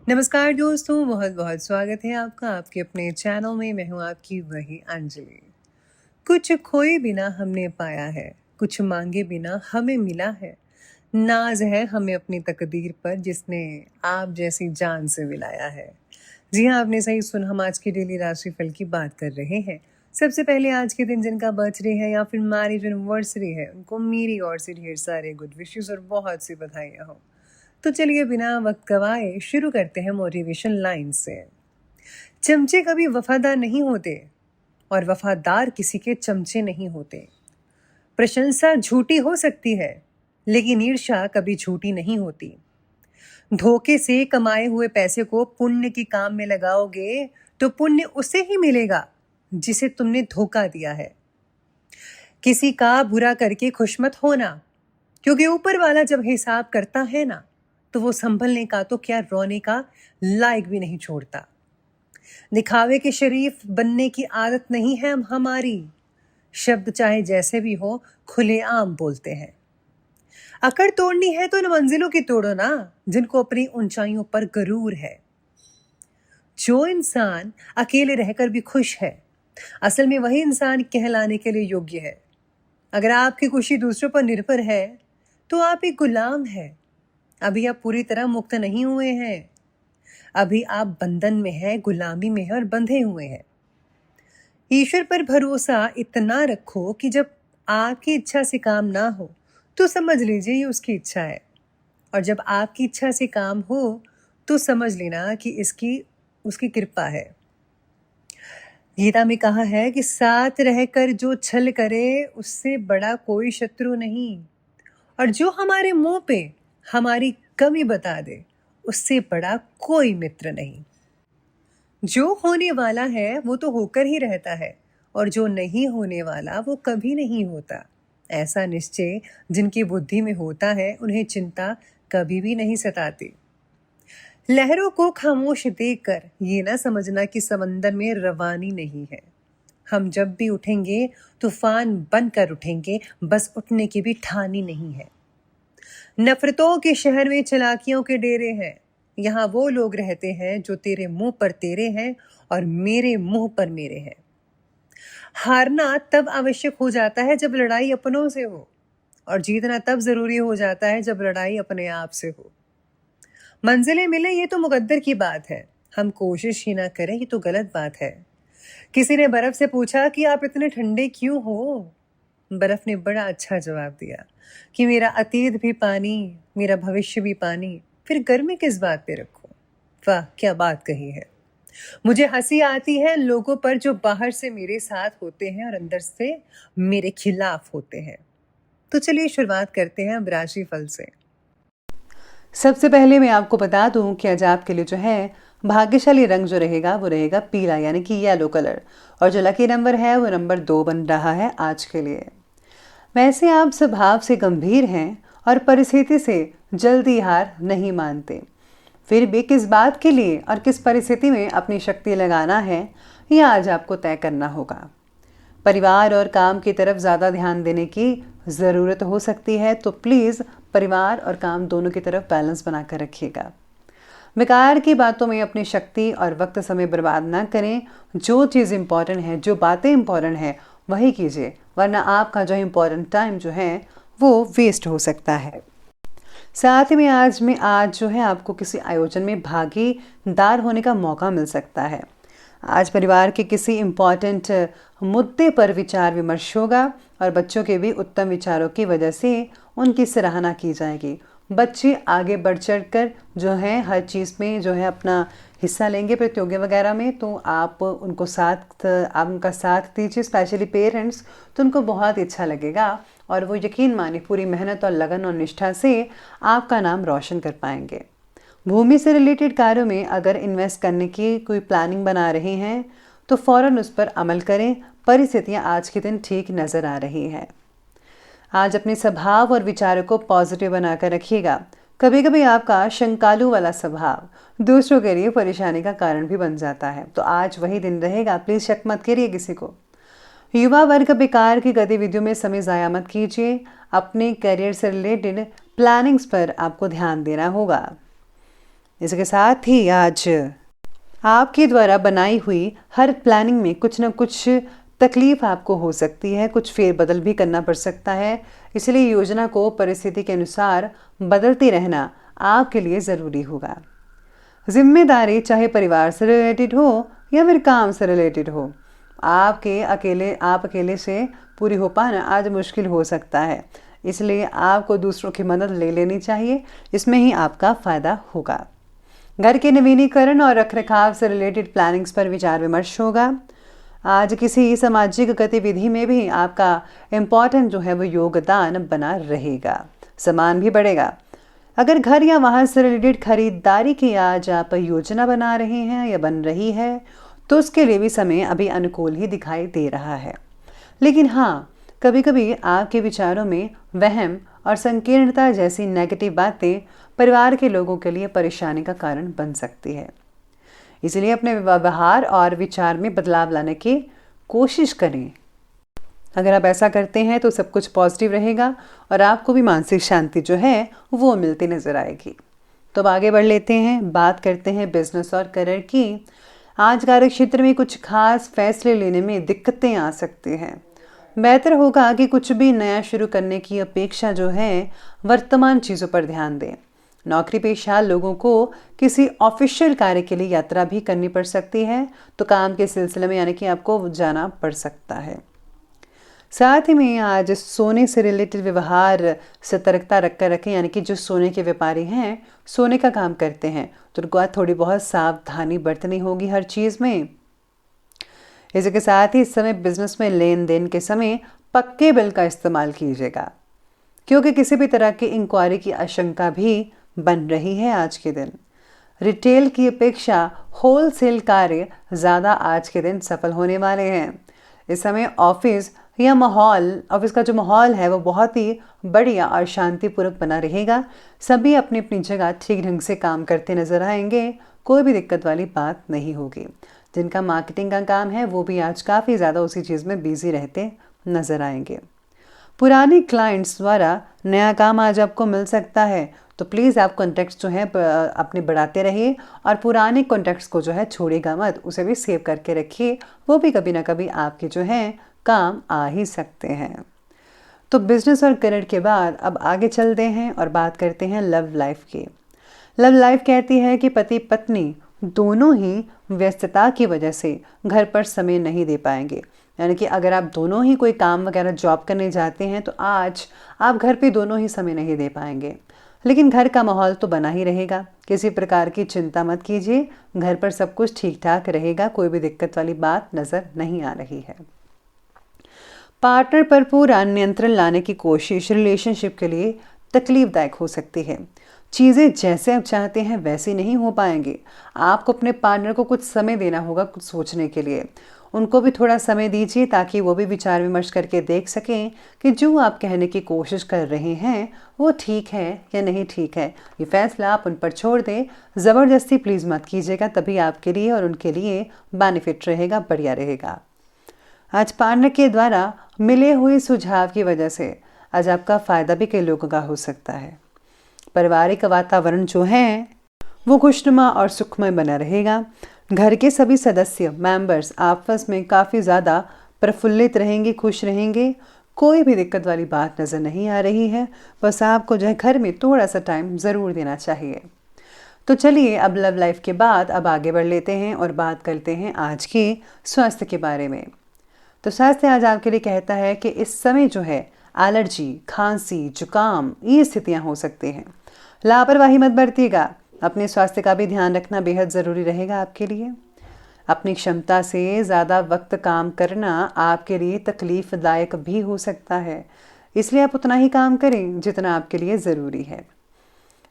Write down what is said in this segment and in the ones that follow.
नमस्कार दोस्तों, बहुत बहुत स्वागत है आपका आपके अपने चैनल में। मैं हूँ आपकी वही अंजलि। कुछ खोए बिना हमने पाया है, कुछ मांगे बिना हमें मिला है। नाज है हमें अपनी तकदीर पर जिसने आप जैसी जान से मिलाया है। जी हाँ, आपने सही सुना। हम आज की डेली राशिफल की बात कर रहे हैं। सबसे पहले आज के दिन जिनका बर्थडे है या फिर मैरिज एनिवर्सरी है, उनको मेरी ओर से ढेर सारे गुड विशेस और बहुत सी बधाइयाँ हो। तो चलिए बिना वक्त गवाए शुरू करते हैं मोटिवेशन लाइन से। चमचे कभी वफादार नहीं होते और वफादार किसी के चमचे नहीं होते। प्रशंसा झूठी हो सकती है लेकिन ईर्ष्या कभी झूठी नहीं होती। धोखे से कमाए हुए पैसे को पुण्य के काम में लगाओगे तो पुण्य उसे ही मिलेगा जिसे तुमने धोखा दिया है। किसी का बुरा करके खुश मत होना, क्योंकि ऊपर वाला जब हिसाब करता है ना, तो वो संभलने का तो क्या रोने का लायक भी नहीं छोड़ता। दिखावे के शरीफ बनने की आदत नहीं है हमारी। शब्द चाहे जैसे भी हो खुलेआम बोलते हैं। अकड़ तोड़नी है तो इन मंजिलों की तोड़ो ना, जिनको अपनी ऊंचाइयों पर गरूर है। जो इंसान अकेले रहकर भी खुश है, असल में वही इंसान कहलाने के लिए योग्य है। अगर आपकी खुशी दूसरों पर निर्भर है तो आप एक गुलाम है। अभी आप पूरी तरह मुक्त नहीं हुए हैं। अभी आप बंधन में हैं, गुलामी में हैं और बंधे हुए हैं। ईश्वर पर भरोसा इतना रखो कि जब आपकी इच्छा से काम ना हो तो समझ लीजिए ये उसकी इच्छा है, और जब आपकी इच्छा से काम हो तो समझ लेना कि इसकी उसकी कृपा है। गीता में कहा है कि साथ रहकर जो छल करे उससे बड़ा कोई शत्रु नहीं, और जो हमारे मुंह पे हमारी कमी बता दे उससे बड़ा कोई मित्र नहीं। जो होने वाला है वो तो होकर ही रहता है, और जो नहीं होने वाला वो कभी नहीं होता। ऐसा निश्चय जिनकी बुद्धि में होता है उन्हें चिंता कभी भी नहीं सताती। लहरों को खामोश देखकर ये ना समझना कि समंदर में रवानी नहीं है। हम जब भी उठेंगे तूफान बनकर उठेंगे, बस उठने की भी ठानी नहीं है। नफरतों के शहर में चालाकियों के डेरे हैं। यहाँ वो लोग रहते हैं जो तेरे मुंह पर तेरे हैं और मेरे मुंह पर मेरे हैं। हारना तब आवश्यक हो जाता है जब लड़ाई अपनों से हो, और जीतना तब जरूरी हो जाता है जब लड़ाई अपने आप से हो। मंजिलें मिले ये तो मुकद्दर की बात है, हम कोशिश ही ना करें ये तो गलत बात है। किसी ने बर्फ से पूछा कि आप इतने ठंडे क्यों हो? बर्फ ने बड़ा अच्छा जवाब दिया कि मेरा अतीत भी पानी, मेरा भविष्य भी पानी, फिर गर्मी किस बात पे रखूं। वाह क्या बात कही है। मुझे हंसी आती है लोगों पर जो बाहर से मेरे साथ होते हैं और अंदर से मेरे खिलाफ होते हैं। तो चलिए शुरुआत करते हैं अब राशिफल से। सबसे पहले मैं आपको बता दूं कि आज आपके लिए जो है भाग्यशाली रंग जो रहेगा वो रहेगा पीला, यानी कि येलो कलर, और जो लकी नंबर है वो नंबर 2 बन रहा है आज के लिए। वैसे आप स्वभाव से गंभीर हैं और परिस्थिति से जल्दी हार नहीं मानते। फिर भी किस बात के लिए और किस परिस्थिति में अपनी शक्ति लगाना है यह आज आपको तय करना होगा। परिवार और काम की तरफ ज़्यादा ध्यान देने की ज़रूरत हो सकती है, तो प्लीज़ परिवार और काम दोनों की तरफ बैलेंस बनाकर रखिएगा। बेकार की बातों में अपनी शक्ति और वक्त समय बर्बाद ना करें। जो चीज़ इम्पॉर्टेंट है, जो बातें इम्पॉर्टेंट है वही कीजिए, वरना आपका जो इम्पॉर्टेंट टाइम जो है वो वेस्ट हो सकता है। साथ में आज जो है आपको किसी आयोजन में भागीदार होने का मौका मिल सकता है। आज परिवार के किसी इम्पॉर्टेंट मुद्दे पर विचार विमर्श होगा और बच्चों के भी उत्तम विचारों की वजह से उनकी सराहना की जाएगी। बच्चे आगे बढ़ चढ़ कर जो है हर चीज़ में जो है अपना हिस्सा लेंगे प्रतियोगिता वगैरह में, तो आप उनका साथ दीजिए, स्पेशली पेरेंट्स, तो उनको बहुत अच्छा लगेगा और वो यकीन माने पूरी मेहनत और लगन और निष्ठा से आपका नाम रोशन कर पाएंगे। भूमि से रिलेटेड कार्यों में अगर इन्वेस्ट करने की कोई प्लानिंग बना रहे हैं तो फ़ौरन उस पर अमल करें। परिस्थितियाँ आज के दिन ठीक नज़र आ रही हैं। आज अपने स्वभाव और विचारों को पॉजिटिव बनाकर रखिएगा। कभी कभी आपका शंकालु वाला स्वभाव दूसरों के लिए परेशानी का कारण भी बन जाता है, तो आज वही दिन रहेगा, प्लीज़ शक मत करिए किसी को। युवा वर्ग बेकार की गतिविधियों में समय ज़ाया मत कीजिए। अपने करियर से रिलेटेड प्लानिंग्स पर आपको ध्यान देना होगा। इसके साथ ही आज आपके द्वारा बनाई हुई हर प्लानिंग में कुछ ना कुछ तकलीफ आपको हो सकती है, कुछ फेरबदल भी करना पड़ सकता है। इसलिए योजना को परिस्थिति के अनुसार बदलते रहना आपके लिए ज़रूरी होगा। जिम्मेदारी चाहे परिवार से रिलेटेड हो या फिर काम से रिलेटेड हो, आप अकेले से पूरी हो पाना आज मुश्किल हो सकता है। इसलिए आपको दूसरों की मदद ले लेनी चाहिए, इसमें ही आपका फ़ायदा होगा। घर के नवीनीकरण और रखरखाव से रिलेटेड प्लानिंग्स पर विचार विमर्श होगा। आज किसी सामाजिक गतिविधि में भी आपका इम्पोर्टेंट जो है वो योगदान बना रहेगा, सम्मान भी बढ़ेगा। अगर घर या वाहन से रिलेटेड खरीदारी की आज आप योजना बना रहे हैं या बन रही है तो उसके लिए भी समय अभी अनुकूल ही दिखाई दे रहा है। लेकिन हाँ, कभी कभी आपके विचारों में वहम और संकीर्णता जैसी नेगेटिव बातें परिवार के लोगों के लिए परेशानी का कारण बन सकती है। इसलिए अपने व्यवहार और विचार में बदलाव लाने की कोशिश करें। अगर आप ऐसा करते हैं तो सब कुछ पॉजिटिव रहेगा और आपको भी मानसिक शांति जो है वो मिलती नजर आएगी। तो अब आगे बढ़ लेते हैं, बात करते हैं बिजनेस और करियर की। आज कार्य क्षेत्र में कुछ खास फैसले लेने में दिक्कतें आ सकती हैं। बेहतर होगा कि कुछ भी नया शुरू करने की अपेक्षा जो है वर्तमान चीज़ों पर ध्यान दें। नौकरी पेशा लोगों को किसी ऑफिशियल कार्य के लिए यात्रा भी करनी पड़ सकती है, तो काम के सिलसिले में यानी कि आपको जाना पड़ सकता है। साथ ही में आज सोने से रिलेटेड व्यवहार सतर्कता रखकर रखें, यानी कि जो सोने के व्यापारी हैं, सोने का काम करते हैं, तो उनको आज थोड़ी बहुत सावधानी बरतनी होगी हर चीज़ में। इसके साथ ही इस समय बिजनेस में लेन देन के समय पक्के बिल का इस्तेमाल कीजिएगा, क्योंकि किसी भी तरह की इंक्वायरी की आशंका भी बन रही है आज के दिन। रिटेल की अपेक्षा होलसेल कार्य ज़्यादा आज के दिन सफल होने वाले हैं। इस समय ऑफिस का जो माहौल है वो बहुत ही बढ़िया और शांतिपूर्वक बना रहेगा। सभी अपनी अपनी जगह ठीक ढंग से काम करते नजर आएंगे, कोई भी दिक्कत वाली बात नहीं होगी। जिनका मार्केटिंग का काम है वो भी आज काफ़ी ज़्यादा उसी चीज़ में बिजी रहते नजर आएंगे। पुराने क्लाइंट्स द्वारा नया काम आज आपको मिल सकता है, तो प्लीज़ आप कॉन्टैक्ट्स जो है अपने बढ़ाते रहिए और पुराने कॉन्टैक्ट्स को जो है छोड़िएगा मत, उसे भी सेव करके रखिए। वो भी कभी ना कभी आपके जो है काम आ ही सकते हैं। तो बिजनेस और करियर के बाद अब आगे चलते हैं और बात करते हैं लव लाइफ की। लव लाइफ कहती है कि पति पत्नी दोनों ही व्यस्तता की वजह से घर पर समय नहीं दे पाएंगे। यानी कि अगर आप दोनों ही कोई काम वगैरह जॉब करने जाते हैं तो आज आप घर पे दोनों ही समय नहीं दे पाएंगे, लेकिन घर का माहौल तो बना ही रहेगा। किसी प्रकार की चिंता मत कीजिए, घर पर सब कुछ ठीक ठाक रहेगा, कोई भी दिक्कत वाली बात नज़र नहीं आ रही है। पार्टनर पर पूरा नियंत्रण लाने की कोशिश रिलेशनशिप के लिए तकलीफदायक हो सकती है। चीज़ें जैसे आप चाहते हैं वैसे नहीं हो पाएंगे। आपको अपने पार्टनर को कुछ समय देना होगा कुछ सोचने के लिए। उनको भी थोड़ा समय दीजिए ताकि वो भी विचार विमर्श करके देख सकें कि जो आप कहने की कोशिश कर रहे हैं वो ठीक है या नहीं ठीक है। ये फैसला आप उन पर छोड़ दें, ज़बरदस्ती प्लीज़ मत कीजिएगा, तभी आपके लिए और उनके लिए बेनिफिट रहेगा, बढ़िया रहेगा। आज पार्टनर के द्वारा मिले हुए सुझाव की वजह से आज आपका फ़ायदा भी कई लोगों का हो सकता है। पारिवारिक वातावरण जो है वो खुशनुमा और सुखमय बना रहेगा। घर के सभी सदस्य मेंबर्स आपस में काफ़ी ज़्यादा प्रफुल्लित रहेंगे, खुश रहेंगे। कोई भी दिक्कत वाली बात नज़र नहीं आ रही है। बस आपको जो है घर में थोड़ा सा टाइम ज़रूर देना चाहिए। तो चलिए अब लव लाइफ के बाद अब आगे बढ़ लेते हैं और बात करते हैं आज के स्वास्थ्य के बारे में। तो स्वास्थ्य आज आपके लिए कहता है कि इस समय जो है एलर्जी, खांसी, जुकाम ये स्थितियाँ हो सकती हैं। लापरवाही मत बरतिएगा। अपने स्वास्थ्य का भी ध्यान रखना बेहद ज़रूरी रहेगा आपके लिए। अपनी क्षमता से ज़्यादा वक्त काम करना आपके लिए तकलीफ़दायक भी हो सकता है, इसलिए आप उतना ही काम करें जितना आपके लिए ज़रूरी है।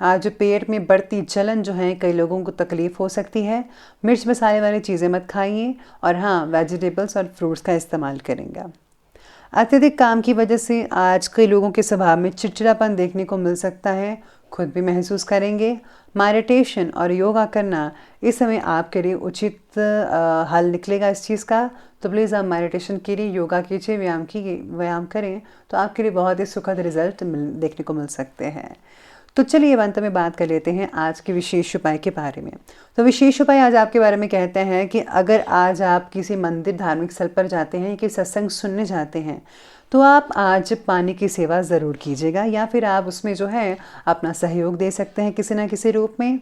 आज पेट में बढ़ती जलन जो है कई लोगों को तकलीफ़ हो सकती है। मिर्च मसाले वाली चीज़ें मत खाइए और हाँ, वेजिटेबल्स और फ्रूट्स का इस्तेमाल करेंगे। अत्यधिक काम की वजह से आज कई लोगों के स्वभाव में चिड़चिड़ापन देखने को मिल सकता है, खुद भी महसूस करेंगे। मेडिटेशन और योगा करना इस समय आपके लिए उचित हल निकलेगा इस चीज़ का। तो प्लीज़ आप मेडिटेशन कीजिए, योगा कीजिए, व्यायाम करें तो आपके लिए बहुत ही सुखद रिजल्ट देखने को मिल सकते हैं। तो चलिए अंत में बात कर लेते हैं आज के विशेष उपाय के बारे में। तो विशेष उपाय आज आपके बारे में कहते हैं कि अगर आज आप किसी मंदिर धार्मिक स्थल पर जाते हैं कि सत्संग सुनने जाते हैं तो आप आज पानी की सेवा ज़रूर कीजिएगा, या फिर आप उसमें जो है अपना सहयोग दे सकते हैं किसी ना किसी रूप में।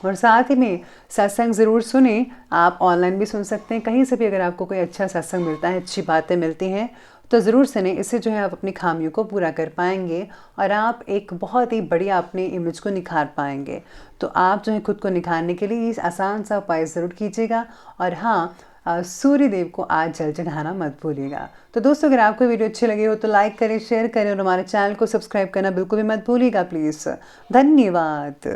और साथ ही में सत्संग ज़रूर सुने, आप ऑनलाइन भी सुन सकते हैं, कहीं से भी अगर आपको कोई अच्छा सत्संग मिलता है, अच्छी बातें मिलती हैं तो ज़रूर सुने। इससे जो है आप अपनी खामियों को पूरा कर पाएंगे और आप एक बहुत ही बढ़िया अपनी इमेज को निखार पाएंगे। तो आप जो है खुद को निखारने के लिए इस आसान सा उपाय ज़रूर कीजिएगा। और हाँ, सूर्य देव को आज जल चढ़ाना मत भूलिएगा। तो दोस्तों, अगर आपको वीडियो अच्छी लगी हो तो लाइक करें, शेयर करें और हमारे चैनल को सब्सक्राइब करना बिल्कुल भी मत भूलिएगा प्लीज़। धन्यवाद।